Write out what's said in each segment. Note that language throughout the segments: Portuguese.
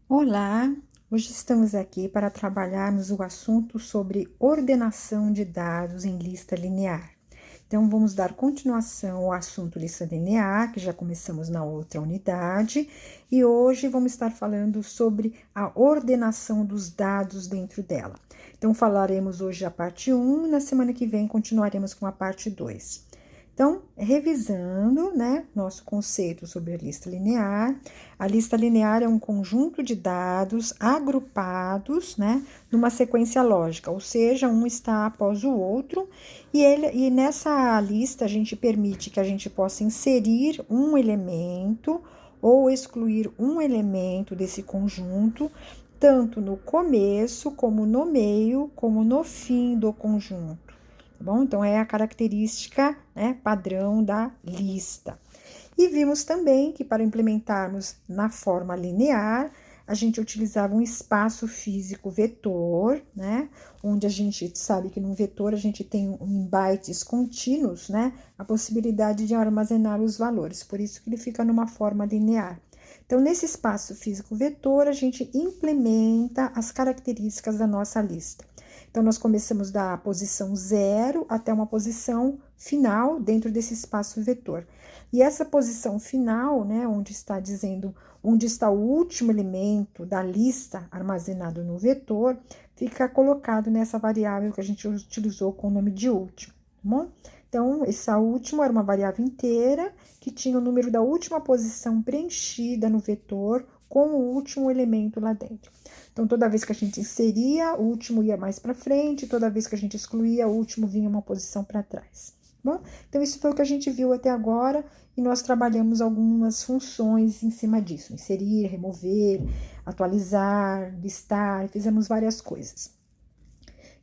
Olá, hoje estamos aqui para trabalharmos o assunto sobre ordenação de dados em lista linear. Então, vamos dar continuação ao assunto lista linear, que já começamos na outra unidade, e hoje vamos estar falando sobre a ordenação dos dados dentro dela. Então, falaremos hoje a parte 1 e na semana que vem continuaremos com a parte 2. Então, revisando, né, nosso conceito sobre a lista linear é um conjunto de dados agrupados, né, numa sequência lógica, ou seja, um está após o outro, e nessa lista a gente permite que a gente possa inserir um elemento ou excluir um elemento desse conjunto, tanto no começo, como no meio, como no fim do conjunto. Tá bom? Então, é a característica, né, padrão da lista. E vimos também que para implementarmos na forma linear, a gente utilizava um espaço físico vetor, né? Onde a gente sabe que no vetor a gente tem em bytes contínuos, né? A possibilidade de armazenar os valores, por isso que ele fica numa forma linear. Então, nesse espaço físico vetor, a gente implementa as características da nossa lista. Então, nós começamos da posição 0 até uma posição final dentro desse espaço vetor. E essa posição final, né, onde está dizendo onde está o último elemento da lista armazenado no vetor, fica colocado nessa variável que a gente utilizou com o nome de último, tá bom? Então, essa última era uma variável inteira que tinha o número da última posição preenchida no vetor com o último elemento lá dentro. Então, toda vez que a gente inseria, o último ia mais para frente, toda vez que a gente excluía, o último vinha uma posição para trás. Bom, então isso foi o que a gente viu até agora e nós trabalhamos algumas funções em cima disso: inserir, remover, atualizar, listar, fizemos várias coisas.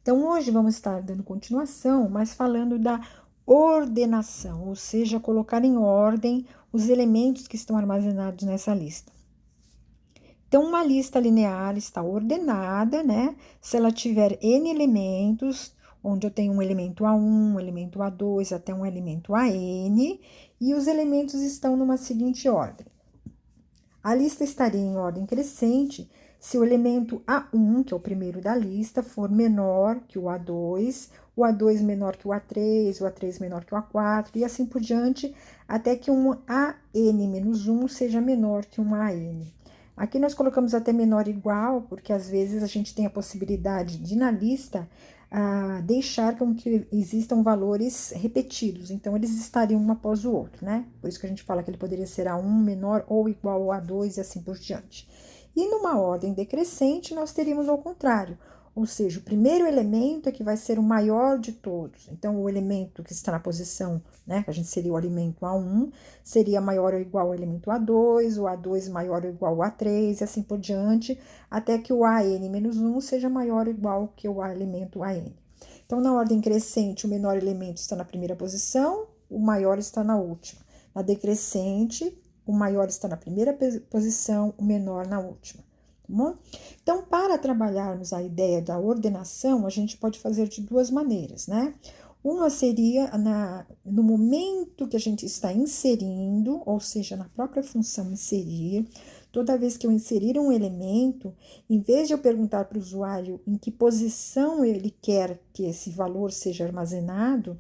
Então, hoje vamos estar dando continuação, mas falando da ordenação, ou seja, colocar em ordem os elementos que estão armazenados nessa lista. Então, uma lista linear está ordenada, né? Se ela tiver N elementos, onde eu tenho um elemento A1, um elemento A2, até um elemento AN, e os elementos estão numa seguinte ordem. A lista estaria em ordem crescente se o elemento A1, que é o primeiro da lista, for menor que o A2 menor que o A3, o A3 menor que o A4, e assim por diante, até que um AN-1 seja menor que um AN. Aqui nós colocamos até menor ou igual, porque às vezes a gente tem a possibilidade de, na lista, deixar com que existam valores repetidos. Então, eles estariam um após o outro, né? Por isso que a gente fala que ele poderia ser A1 menor ou igual ao A2 e assim por diante. E numa ordem decrescente, nós teríamos ao contrário. Ou seja, o primeiro elemento é que vai ser o maior de todos. Então, o elemento que está na posição, né, que a gente seria o elemento A1, seria maior ou igual ao elemento A2, o A2 maior ou igual ao A3, e assim por diante, até que o AN-1 seja maior ou igual que o elemento AN. Então, na ordem crescente, o menor elemento está na primeira posição, o maior está na última. Na decrescente, o maior está na primeira posição, o menor na última. Bom? Então, para trabalharmos a ideia da ordenação, a gente pode fazer de duas maneiras, né? Uma seria no momento que a gente está inserindo, ou seja, na própria função inserir, toda vez que eu inserir um elemento, em vez de eu perguntar para o usuário em que posição ele quer que esse valor seja armazenado,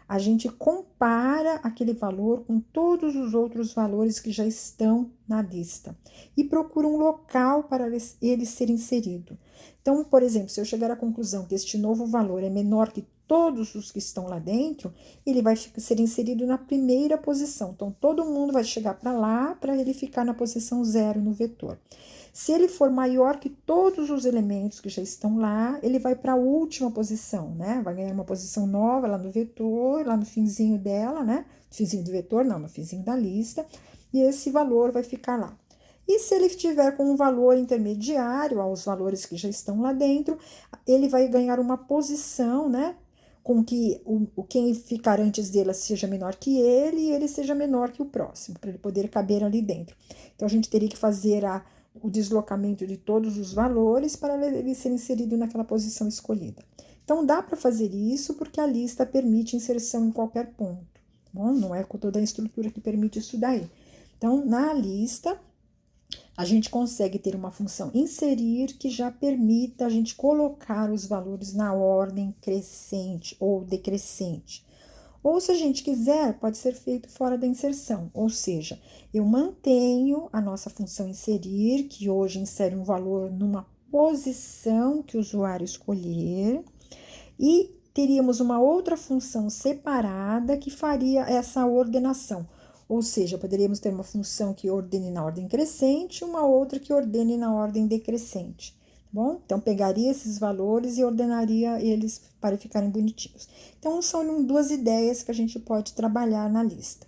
a gente compara aquele valor com todos os outros valores que já estão na lista e procura um local para ele ser inserido. Então, por exemplo, se eu chegar à conclusão que este novo valor é menor que todos os que estão lá dentro, ele vai ser inserido na primeira posição. Então, todo mundo vai chegar para lá para ele ficar na posição 0 no vetor. Se ele for maior que todos os elementos que já estão lá, ele vai para a última posição, né? Vai ganhar uma posição nova lá no vetor, lá no finzinho dela, né? Finzinho do vetor, não, no finzinho da lista, e esse valor vai ficar lá. E se ele estiver com um valor intermediário aos valores que já estão lá dentro, ele vai ganhar uma posição, né? Com que quem ficar antes dele seja menor que ele e ele seja menor que o próximo, para ele poder caber ali dentro. Então, a gente teria que fazer o deslocamento de todos os valores para ele ser inserido naquela posição escolhida. Então, dá para fazer isso porque a lista permite inserção em qualquer ponto. Bom, não é com toda a estrutura que permite isso daí. Então, na lista, a gente consegue ter uma função inserir que já permita a gente colocar os valores na ordem crescente ou decrescente. Ou, se a gente quiser, pode ser feito fora da inserção, ou seja, eu mantenho a nossa função inserir, que hoje insere um valor numa posição que o usuário escolher, e teríamos uma outra função separada que faria essa ordenação. Ou seja, poderíamos ter uma função que ordene na ordem crescente e uma outra que ordene na ordem decrescente. Bom, então pegaria esses valores e ordenaria eles para ficarem bonitinhos. Então, são duas ideias que a gente pode trabalhar na lista.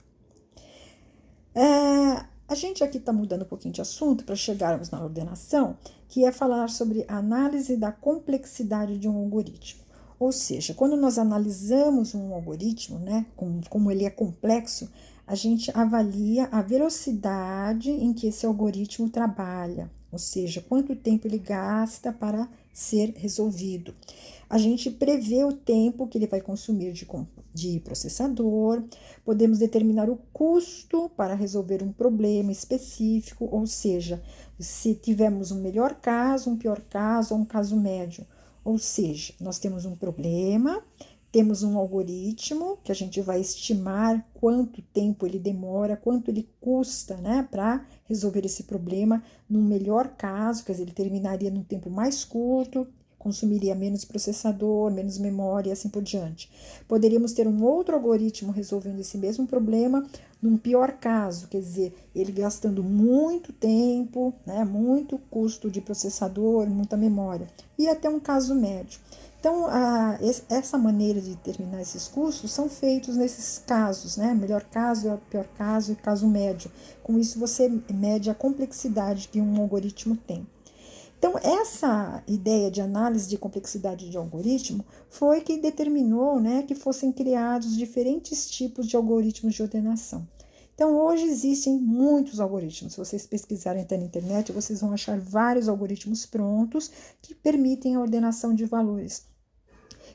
A gente aqui está mudando um pouquinho de assunto para chegarmos na ordenação, que é falar sobre a análise da complexidade de um algoritmo. Ou seja, quando nós analisamos um algoritmo, né, como ele é complexo, a gente avalia a velocidade em que esse algoritmo trabalha, ou seja, quanto tempo ele gasta para ser resolvido. A gente prevê o tempo que ele vai consumir de processador, podemos determinar o custo para resolver um problema específico, ou seja, se tivermos um melhor caso, um pior caso ou um caso médio. Ou seja, nós temos um problema, temos um algoritmo que a gente vai estimar quanto tempo ele demora, quanto ele custa, né, para resolver esse problema. No melhor caso, quer dizer, ele terminaria num tempo mais curto, consumiria menos processador, menos memória e assim por diante. Poderíamos ter um outro algoritmo resolvendo esse mesmo problema num pior caso, quer dizer, ele gastando muito tempo, né, muito custo de processador, muita memória, e até um caso médio. Então, essa maneira de determinar esses custos são feitos nesses casos, né? Melhor caso, pior caso e caso médio. Com isso, você mede a complexidade que um algoritmo tem. Então, essa ideia de análise de complexidade de algoritmo foi que determinou, né, que fossem criados diferentes tipos de algoritmos de ordenação. Então, hoje existem muitos algoritmos. Se vocês pesquisarem até na internet, vocês vão achar vários algoritmos prontos que permitem a ordenação de valores.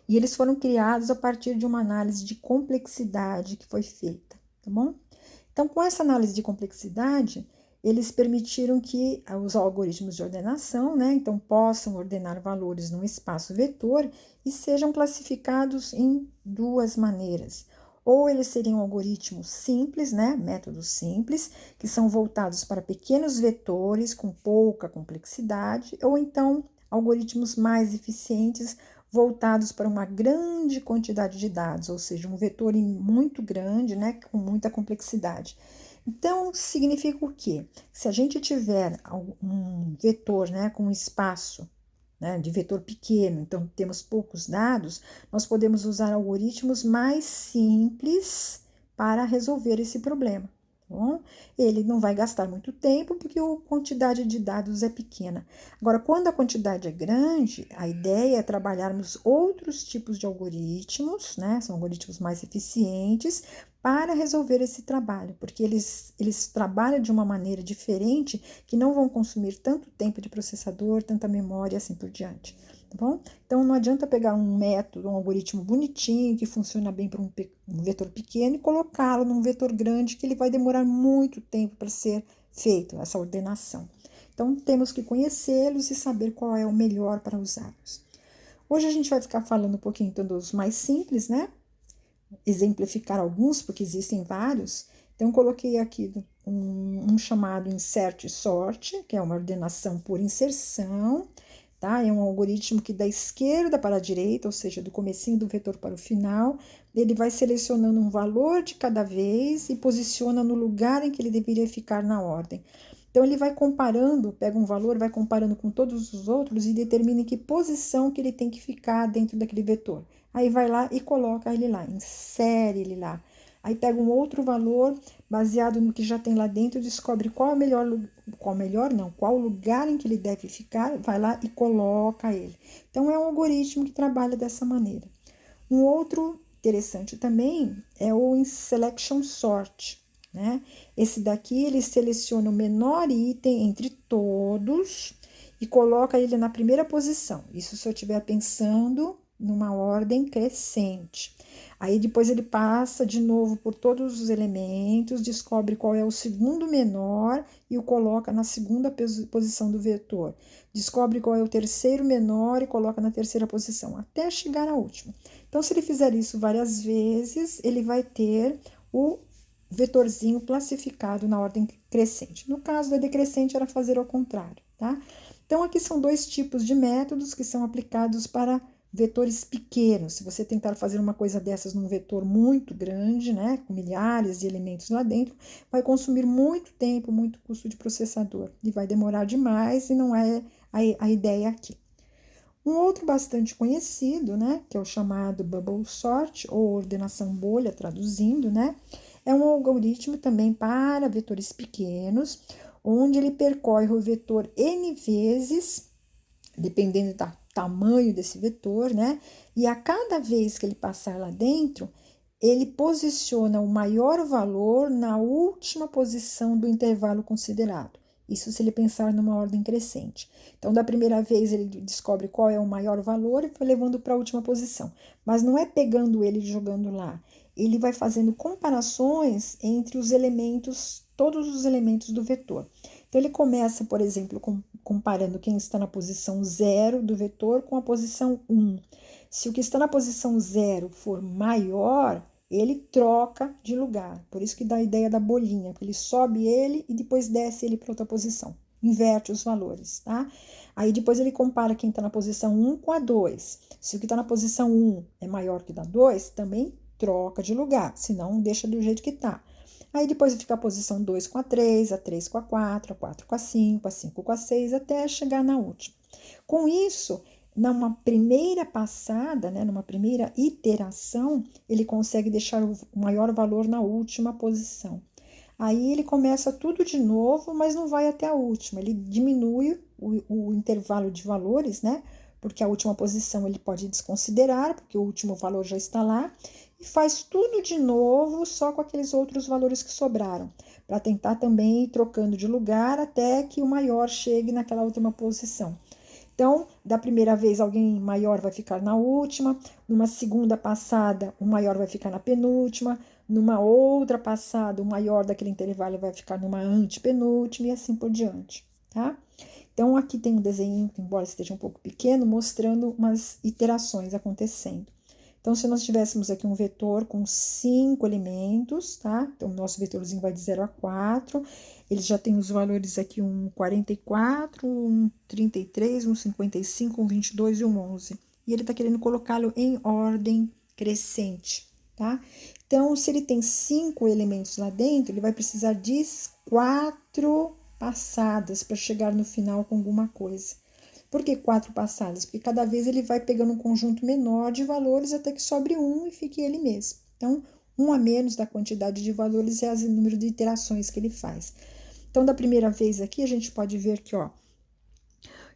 E eles foram criados a partir de uma análise de complexidade que foi feita, tá bom? Então, com essa análise de complexidade, eles permitiram que os algoritmos de ordenação, né, então possam ordenar valores num espaço vetor e sejam classificados em duas maneiras. Ou eles seriam algoritmos simples, né, métodos simples, que são voltados para pequenos vetores com pouca complexidade, ou então algoritmos mais eficientes, voltados para uma grande quantidade de dados, ou seja, um vetor muito grande, né, com muita complexidade. Então, significa o quê? Se a gente tiver um vetor, né, com um espaço, né, de vetor pequeno, então temos poucos dados, nós podemos usar algoritmos mais simples para resolver esse problema. Bom, ele não vai gastar muito tempo porque a quantidade de dados é pequena. Agora, quando a quantidade é grande, a ideia é trabalharmos outros tipos de algoritmos, né? São algoritmos mais eficientes para resolver esse trabalho, porque eles trabalham de uma maneira diferente que não vão consumir tanto tempo de processador, tanta memória e assim por diante. Tá bom? Então, não adianta pegar um método, um algoritmo bonitinho, que funciona bem para um vetor pequeno, e colocá-lo num vetor grande, que ele vai demorar muito tempo para ser feito, essa ordenação. Então, temos que conhecê-los e saber qual é o melhor para usá-los. Hoje a gente vai ficar falando um pouquinho então, dos mais simples, né? Exemplificar alguns, porque existem vários. Então, coloquei aqui um chamado insert sort, que é uma ordenação por inserção. Tá? É um algoritmo que da esquerda para a direita, ou seja, do comecinho do vetor para o final, ele vai selecionando um valor de cada vez e posiciona no lugar em que ele deveria ficar na ordem. Então, ele vai comparando, pega um valor, vai comparando com todos os outros e determina em que posição que ele tem que ficar dentro daquele vetor. Aí vai lá e coloca ele lá, insere ele lá. Aí pega um outro valor, baseado no que já tem lá dentro, descobre qual o lugar em que ele deve ficar, vai lá e coloca ele. Então, é um algoritmo que trabalha dessa maneira. Um outro interessante também é o selection sort, né? Esse daqui, ele seleciona o menor item entre todos e coloca ele na primeira posição. Isso se eu estiver pensando numa ordem crescente. Aí depois ele passa de novo por todos os elementos, descobre qual é o segundo menor e o coloca na segunda posição do vetor. Descobre qual é o terceiro menor e coloca na terceira posição, até chegar na última. Então, se ele fizer isso várias vezes, ele vai ter o vetorzinho classificado na ordem crescente. No caso da decrescente, era fazer ao contrário, tá? Então, aqui são dois tipos de métodos que são aplicados para vetores pequenos. Se você tentar fazer uma coisa dessas num vetor muito grande, né, com milhares de elementos lá dentro, vai consumir muito tempo, muito custo de processador e vai demorar demais e não é a ideia aqui. Um outro bastante conhecido, né, que é o chamado bubble sort, ou ordenação bolha, traduzindo, né, é um algoritmo também para vetores pequenos, onde ele percorre o vetor n vezes, dependendo do tamanho desse vetor, né, e a cada vez que ele passar lá dentro, ele posiciona o maior valor na última posição do intervalo considerado. Isso se ele pensar numa ordem crescente. Então, da primeira vez, ele descobre qual é o maior valor e vai levando para a última posição. Mas não é pegando ele e jogando lá. Ele vai fazendo comparações entre os elementos, todos os elementos do vetor. Então, ele começa, por exemplo, comparando quem está na posição 0 do vetor com a posição 1. Se o que está na posição 0 for maior, ele troca de lugar. Por isso que dá a ideia da bolinha, porque ele sobe ele e depois desce ele para outra posição. Inverte os valores, tá? Aí depois ele compara quem está na posição 1 com a 2. Se o que está na posição 1 é maior que o da 2, também troca de lugar, senão deixa do jeito que está. Aí depois fica a posição 2 com a 3 com a 4 com a 5 com a 6, até chegar na última. Com isso, numa primeira passada, né, numa primeira iteração, ele consegue deixar o maior valor na última posição. Aí ele começa tudo de novo, mas não vai até a última. Ele diminui o intervalo de valores, né? Porque a última posição ele pode desconsiderar, porque o último valor já está lá, e faz tudo de novo, só com aqueles outros valores que sobraram, para tentar também ir trocando de lugar até que o maior chegue naquela última posição. Então, da primeira vez, alguém maior vai ficar na última, numa segunda passada, o maior vai ficar na penúltima, numa outra passada, o maior daquele intervalo vai ficar numa antepenúltima e assim por diante, tá? Então, aqui tem um desenho, embora esteja um pouco pequeno, mostrando umas iterações acontecendo. Então, se nós tivéssemos aqui um vetor com 5 elementos, tá? Então, o nosso vetorzinho vai de 0 a 4. Ele já tem os valores aqui, um 44, um 33, um 55, um 22 e um 11. E ele tá querendo colocá-lo em ordem crescente, tá? Então, se ele tem 5 elementos lá dentro, ele vai precisar de 4 passadas para chegar no final com alguma coisa. Por que 4 passadas? Porque cada vez ele vai pegando um conjunto menor de valores até que sobre um e fique ele mesmo. Então, um a menos da quantidade de valores é o número de iterações que ele faz. Então, da primeira vez aqui, a gente pode ver que, ó,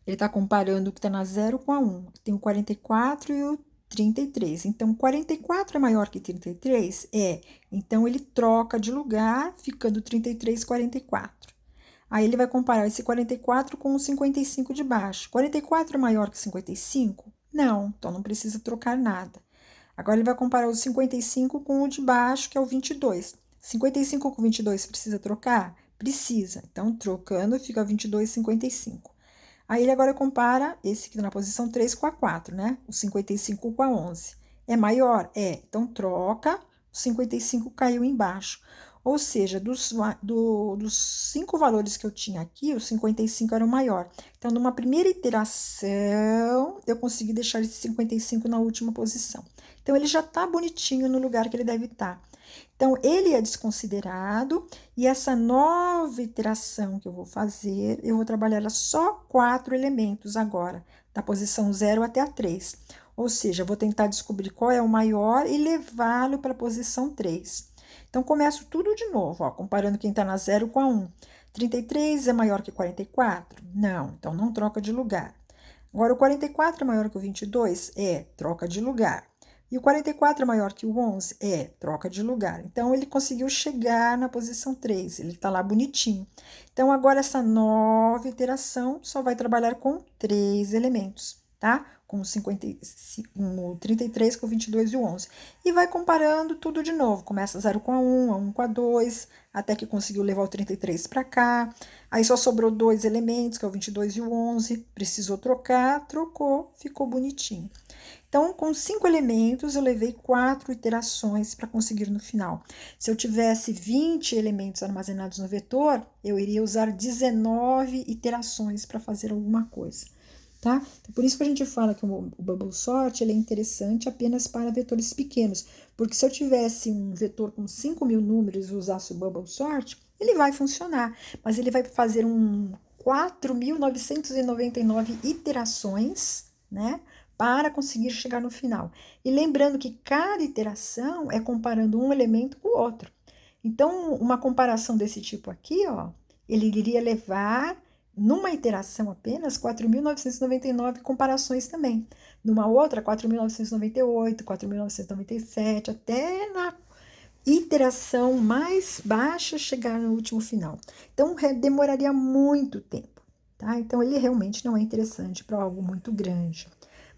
ele está comparando o que está na 0 com a 1. Tem o 44 e o 33. Então, 44 é maior que 33? É. Então, ele troca de lugar, ficando 33, 44. Aí ele vai comparar esse 44 com o 55 de baixo. 44 é maior que 55? Não, então não precisa trocar nada. Agora ele vai comparar o 55 com o de baixo, que é o 22. 55 com 22 precisa trocar? Precisa. Então, trocando, fica 22, 55. Aí ele agora compara esse aqui na posição 3 com a 4, né? O 55 com a 11. É maior? É. Então, troca, o 55 caiu embaixo. Ou seja, dos 5 valores que eu tinha aqui, o 55 era o maior. Então, numa primeira iteração, eu consegui deixar esse 55 na última posição. Então, ele já está bonitinho no lugar que ele deve estar. Então, ele é desconsiderado, e essa nova iteração que eu vou fazer, eu vou trabalhar só 4 elementos agora, da posição 0 até a 3. Ou seja, eu vou tentar descobrir qual é o maior e levá-lo para a posição 3. Então, começo tudo de novo, ó, comparando quem está na 0 com a 1. 33 é maior que 44? Não, então não troca de lugar. Agora, o 44 é maior que o 22? É, troca de lugar. E o 44 é maior que o 11? É, troca de lugar. Então, ele conseguiu chegar na posição 3, ele está lá bonitinho. Então, agora essa nova iteração só vai trabalhar com 3 elementos, tá? com o 33, com o 22 e o 11. E vai comparando tudo de novo. Começa 0 com a 1 com a 2, até que conseguiu levar o 33 para cá. Aí só sobrou 2 elementos, que é o 22 e o 11. Precisou trocar, trocou, ficou bonitinho. Então, com 5 elementos, eu levei 4 iterações para conseguir no final. Se eu tivesse 20 elementos armazenados no vetor, eu iria usar 19 iterações para fazer alguma coisa, tá? Então, por isso que a gente fala que o Bubble Sort ele é interessante apenas para vetores pequenos, porque se eu tivesse um vetor com 5.000 números e usasse o Bubble Sort, ele vai funcionar, mas ele vai fazer 4.999 iterações, né? Para conseguir chegar no final. E lembrando que cada iteração é comparando um elemento com o outro. Então, uma comparação desse tipo aqui, ó, ele iria levar, numa iteração apenas, 4.999 comparações também. Numa outra, 4.998, 4.997, até na iteração mais baixa chegar no último final. Então, demoraria muito tempo, tá? Então, ele realmente não é interessante para algo muito grande.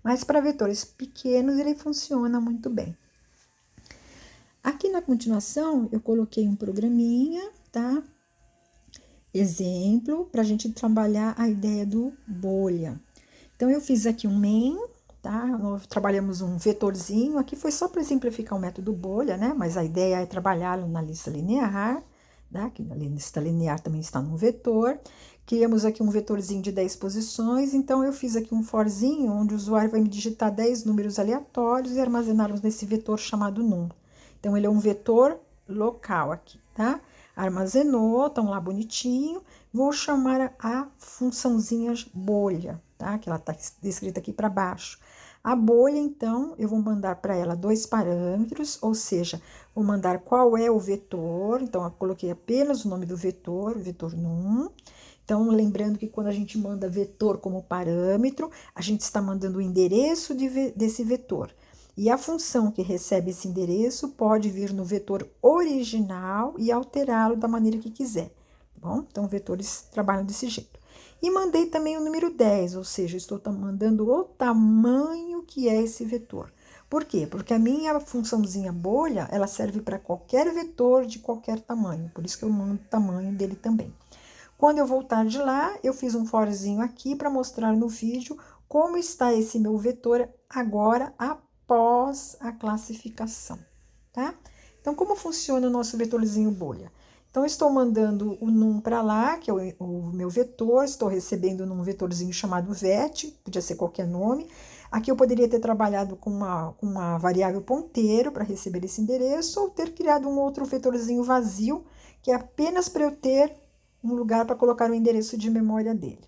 Mas para vetores pequenos ele funciona muito bem. Aqui na continuação eu coloquei um programinha, tá? Exemplo, para a gente trabalhar a ideia do bolha. Então eu fiz aqui um main, tá? Nós trabalhamos um vetorzinho, aqui foi só para exemplificar o método bolha, né? Mas a ideia é trabalhá-lo na lista linear, tá? Que na lista linear também está no vetor. Criamos aqui um vetorzinho de 10 posições, então eu fiz aqui um forzinho, onde o usuário vai me digitar 10 números aleatórios e armazená-los nesse vetor chamado num. Então, ele é um vetor local aqui, tá? Armazenou, estão lá bonitinho. Vou chamar a funçãozinha bolha, tá? Que ela está descrita aqui para baixo. A bolha, então, eu vou mandar para ela 2 parâmetros, ou seja, vou mandar qual é o vetor. Então, eu coloquei apenas o nome do vetor num. Então, lembrando que quando a gente manda vetor como parâmetro, a gente está mandando o endereço desse vetor. E a função que recebe esse endereço pode vir no vetor original e alterá-lo da maneira que quiser, tá bom? Então, vetores trabalham desse jeito. E mandei também o número 10, ou seja, estou mandando o tamanho que é esse vetor. Por quê? Porque a minha funçãozinha bolha, ela serve para qualquer vetor de qualquer tamanho, por isso que eu mando o tamanho dele também. Quando eu voltar de lá, eu fiz um forzinho aqui para mostrar no vídeo como está esse meu vetor agora após a classificação, tá? Então, como funciona o nosso vetorzinho bolha? Então, eu estou mandando o num para lá, que é o meu vetor, estou recebendo num vetorzinho chamado vet, podia ser qualquer nome. Aqui eu poderia ter trabalhado com uma variável ponteiro para receber esse endereço, ou ter criado um outro vetorzinho vazio, que é apenas para eu ter um lugar para colocar o endereço de memória dele.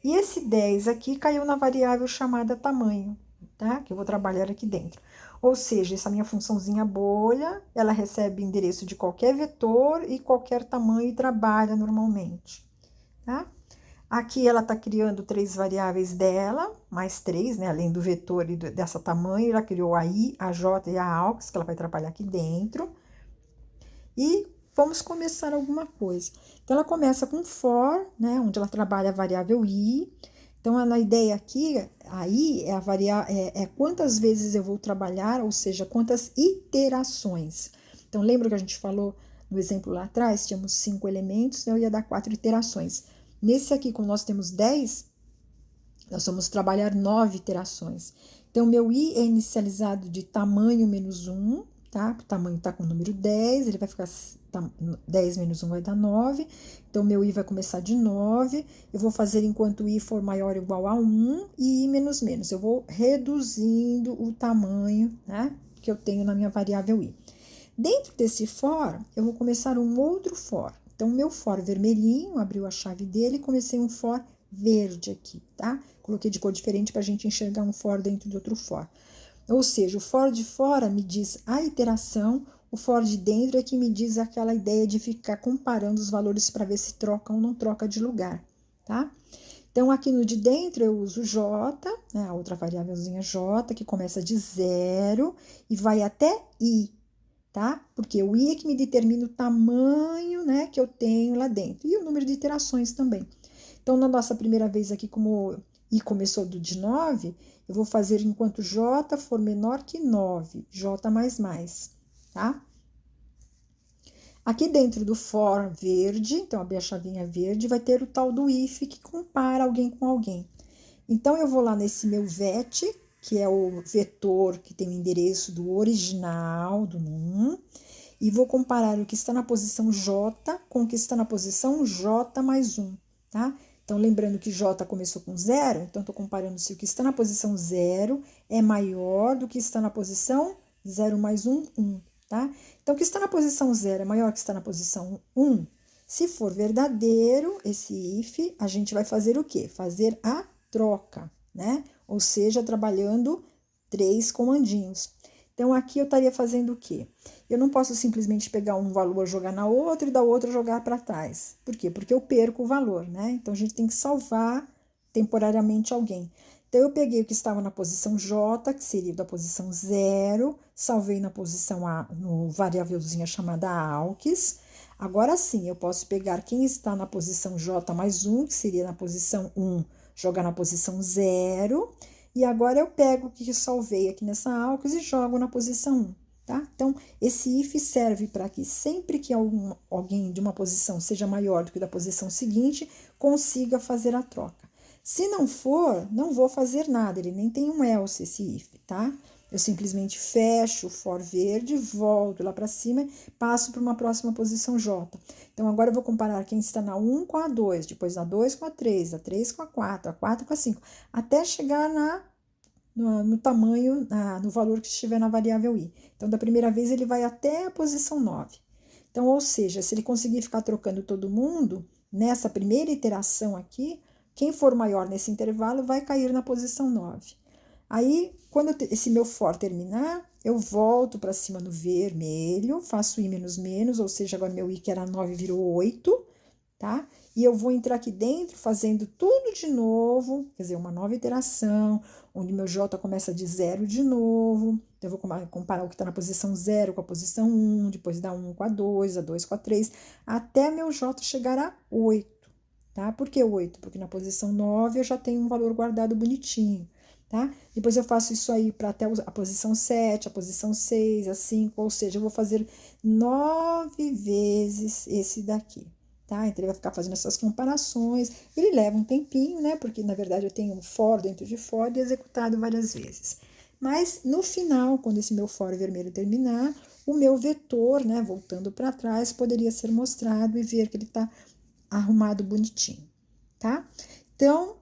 E esse 10 aqui caiu na variável chamada tamanho, tá? Que eu vou trabalhar aqui dentro. Ou seja, essa minha funçãozinha bolha, ela recebe endereço de qualquer vetor e qualquer tamanho e trabalha normalmente, tá? Aqui ela está criando 3 variáveis dela, mais 3, né? Além do vetor e dessa tamanho, ela criou a i, a j e a aux, que ela vai trabalhar aqui dentro. E vamos começar alguma coisa. Então, ela começa com for, né, onde ela trabalha a variável i. Então, a ideia aqui, a i é quantas vezes eu vou trabalhar, ou seja, quantas iterações. Então, lembra que a gente falou no exemplo lá atrás? Tínhamos 5 elementos, então eu ia dar 4 iterações. Nesse aqui, como nós temos 10, nós vamos trabalhar 9 iterações. Então, meu i é inicializado de tamanho menos 1, tá? O tamanho tá com o número 10, ele vai ficar 10 menos 1 vai dar 9. Então, meu i vai começar de 9. Eu vou fazer enquanto i for maior ou igual a 1 e i menos menos. Eu vou reduzindo o tamanho, né, que eu tenho na minha variável i. Dentro desse for, eu vou começar um outro for. Então, meu for vermelhinho, abriu a chave dele e comecei um for verde aqui, tá? Coloquei de cor diferente para a gente enxergar um for dentro de outro for. Ou seja, o for de fora me diz a iteração, o for de dentro é que me diz aquela ideia de ficar comparando os valores para ver se troca ou não troca de lugar, tá? Então, aqui no de dentro eu uso j, né, a outra variávelzinha j, que começa de 0 e vai até i, tá? Porque o i é que me determina o tamanho, né, que eu tenho lá dentro, e o número de iterações também. Então, na nossa primeira vez aqui, como I começou de 9, eu vou fazer enquanto J for menor que 9, J mais, tá? Aqui dentro do for verde, então abrir a chavinha verde, vai ter o tal do if que compara alguém com alguém. Então, eu vou lá nesse meu vet, que é o vetor que tem o endereço do original, do num, e vou comparar o que está na posição J com o que está na posição J mais 1, tá? Então, lembrando que J começou com 0, então estou comparando se o que está na posição 0 é maior do que está na posição 0 mais 1, 1, tá? Então, o que está na posição 0 é maior do que está na posição 1. Se for verdadeiro, esse if, a gente vai fazer o quê? Fazer a troca, né? Ou seja, trabalhando 3 comandinhos. Então, aqui eu estaria fazendo o quê? Eu não posso simplesmente pegar um valor, jogar na outra e da outra jogar para trás. Por quê? Porque eu perco o valor, né? Então, a gente tem que salvar temporariamente alguém. Então, eu peguei o que estava na posição J, que seria da posição 0, salvei na posição A, no variávelzinha chamada AUX. Agora sim, eu posso pegar quem está na posição J mais 1, que seria na posição 1, jogar na posição 0. E agora eu pego o que eu salvei aqui nessa AUX e jogo na posição 1, tá? Então, esse if serve para que sempre que alguém de uma posição seja maior do que da posição seguinte, consiga fazer a troca. Se não for, não vou fazer nada, ele nem tem um else esse if, tá? Eu simplesmente fecho o for verde, volto lá para cima, passo para uma próxima posição J. Então, agora eu vou comparar quem está na 1 com a 2, depois a 2 com a 3, a 3 com a 4, a 4 com a 5, até chegar no tamanho, no valor que estiver na variável i. Então, da primeira vez, ele vai até a posição 9. Então, ou seja, se ele conseguir ficar trocando todo mundo, nessa primeira iteração aqui, quem for maior nesse intervalo vai cair na posição 9. Aí, quando esse meu for terminar, eu volto para cima no vermelho, faço i menos menos, ou seja, agora meu i que era 9 virou 8, tá? E eu vou entrar aqui dentro fazendo tudo de novo, quer dizer, uma nova iteração, onde meu J começa de 0 de novo. Então, eu vou comparar o que está na posição 0 com a posição 1, depois da 1 com a 2, a 2 com a 3, até meu J chegar a 8, tá? Por que 8? Porque na posição 9 eu já tenho um valor guardado bonitinho, tá? Depois eu faço isso aí para até a posição 7, a posição 6, a 5, ou seja, eu vou fazer 9 vezes esse daqui. Tá? Então, ele vai ficar fazendo essas comparações. Ele leva um tempinho, né? Porque, na verdade, eu tenho um for dentro de for e executado várias vezes. Mas, no final, quando esse meu for vermelho terminar, o meu vetor, né? Voltando para trás, poderia ser mostrado e ver que ele está arrumado bonitinho, tá? Então,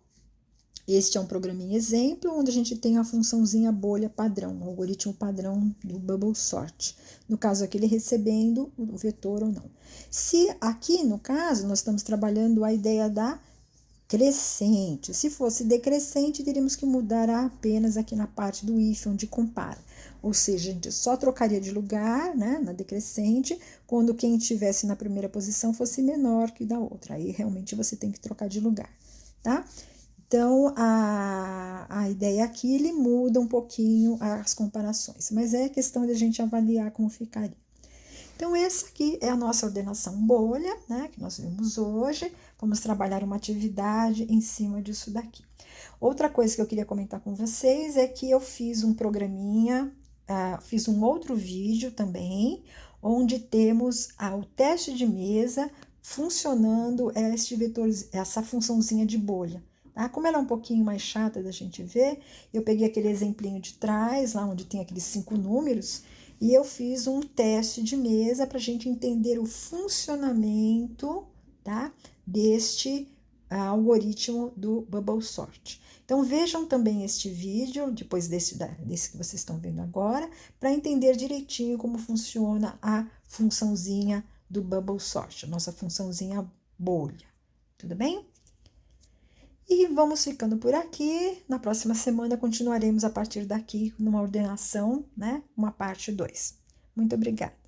este é um programinha exemplo, onde a gente tem a funçãozinha bolha padrão, o algoritmo padrão do Bubble Sort. No caso aqui, ele recebendo o vetor ou não. Se aqui, no caso, nós estamos trabalhando a ideia da crescente. Se fosse decrescente, teríamos que mudar apenas aqui na parte do if, onde compara. Ou seja, a gente só trocaria de lugar, né, na decrescente, quando quem estivesse na primeira posição fosse menor que da outra. Aí, realmente, você tem que trocar de lugar, tá? Então, a ideia aqui, ele muda um pouquinho as comparações, mas é questão de a gente avaliar como ficaria. Então, essa aqui é a nossa ordenação bolha, né, que nós vimos hoje. Vamos trabalhar uma atividade em cima disso daqui. Outra coisa que eu queria comentar com vocês é que eu fiz um programinha, fiz um outro vídeo também, onde temos o teste de mesa funcionando este vetor, essa funçãozinha de bolha. Tá? Como ela é um pouquinho mais chata da gente ver, eu peguei aquele exemplinho de trás, lá onde tem aqueles 5 números, e eu fiz um teste de mesa para a gente entender o funcionamento, tá, deste algoritmo do Bubble Sort. Então, vejam também este vídeo, depois desse que vocês estão vendo agora, para entender direitinho como funciona a funçãozinha do Bubble Sort, a nossa funçãozinha bolha. Tudo bem? E vamos ficando por aqui. Na próxima semana continuaremos a partir daqui numa ordenação, né? Uma parte 2. Muito obrigada.